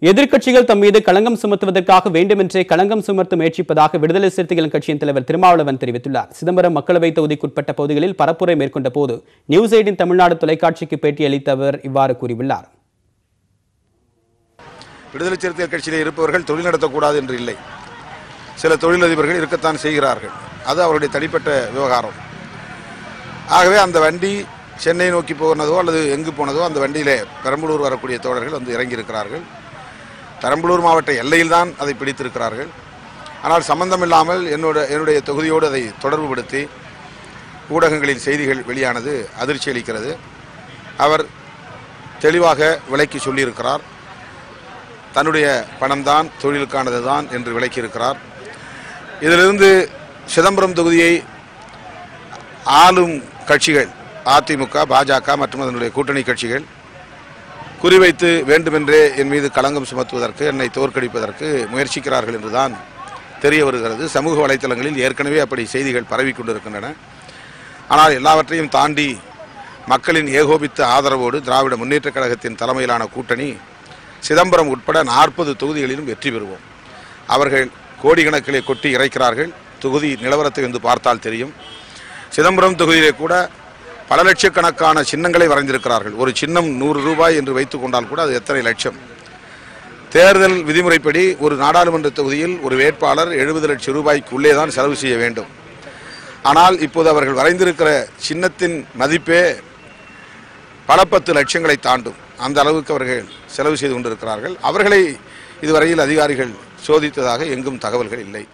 எதிர்க்கட்சிகள் தம் மீது களங்கம் சுமத்துவதற்காக வேண்டுமென்றே களங்கம் சுமத்த முயற்சிப்பதாக விடுதலை சிறுத்தைகள் கட்சியின் தலைவர் திருமாவளவன் தெரிவித்துள்ளார். சிதம்பரம் மக்களவைத் தொகுதிக்குட்பட்ட பகுதிகளில் பரப்புரை மேற்கொண்ட போது நியூஸ் 18 தமிழ்நாடு தொலைக்காட்சிக்கு பேட்டியளித்த அவர் இவ்வாறு கூறியுள்ளார். விடுதலை சிறுத்தைகள் கட்சியில் இருப்பவர்கள் தொழில் நடத்தக்கூடாது என்று இல்லை. சில தொழிலதிபர்கள் இருக்கத்தான் செய்கிறார்கள். அது அவருடைய தனிப்பட்ட விவகாரம். ஆகவே அந்த வண்டி சென்னை நோக்கி போனதோ அல்லது எங்கு போனதோ அந்த வண்டியிலே பெரம்பலூர் வரக்கூடிய தோழர்கள் வந்து இறங்கியிருக்கிறார்கள். பெரம்பலூர் மாவட்ட எல்லையில்தான் அதை பிடித்திருக்கிறார்கள். ஆனால் சம்பந்தமில்லாமல் என்னுடைய தொகுதியோடு அதை தொடர்புபடுத்தி ஊடகங்களில் செய்திகள் வெளியானது அதிர்ச்சி அளிக்கிறது. அவர் தெளிவாக விளக்கி சொல்லியிருக்கிறார். தன்னுடைய பணம்தான் தொழிலுக்கானது தான் என்று விளக்கியிருக்கிறார். இதிலிருந்து சிதம்பரம் தொகுதியை ஆளும் கட்சிகள் அதிமுக, பாஜக மற்றும் அதனுடைய கூட்டணி கட்சிகள் குறிவைத்து வேண்டுமென்றே என் மீது களங்கம் சுமத்துவதற்கு, என்னை தோற்கடிப்பதற்கு முயற்சிக்கிறார்கள் என்றுதான் தெரிய வருகிறது. சமூக வலைத்தளங்களில் ஏற்கனவே அப்படி செய்திகள் பரவி கொண்டிருக்கின்றன. ஆனால் எல்லாவற்றையும் தாண்டி மக்களின் ஏகோபித்த ஆதரவோடு திராவிட முன்னேற்றக் கழகத்தின் தலைமையிலான கூட்டணி சிதம்பரம் உட்பட 40 தொகுதிகளிலும் வெற்றி பெறுவோம். அவர்கள் கோடிக்கணக்கிலே கொட்டி இறைக்கிறார்கள். தொகுதி நிலவரத்தை வந்து பார்த்தால் தெரியும். சிதம்பரம் தொகுதியிலே கூட பல லட்சக்கணக்கான சின்னங்களை வரைந்திருக்கிறார்கள். ஒரு சின்னம் 100 ரூபாய் என்று வைத்துக் கொண்டால் கூட அது எத்தனை லட்சம். தேர்தல் விதிமுறைப்படி ஒரு நாடாளுமன்ற தொகுதியில் ஒரு வேட்பாளர் 70 லட்சம் ரூபாய்க்குள்ளே தான் செலவு செய்ய வேண்டும். ஆனால் இப்போது அவர்கள் வரைந்திருக்கிற சின்னத்தின் மதிப்பே பல 10 லட்சங்களை தாண்டும். அந்த அளவுக்கு அவர்கள் செலவு செய்து கொண்டிருக்கிறார்கள். அவர்களை இதுவரையில் அதிகாரிகள் சோதித்ததாக எங்கும் தகவல்கள் இல்லை.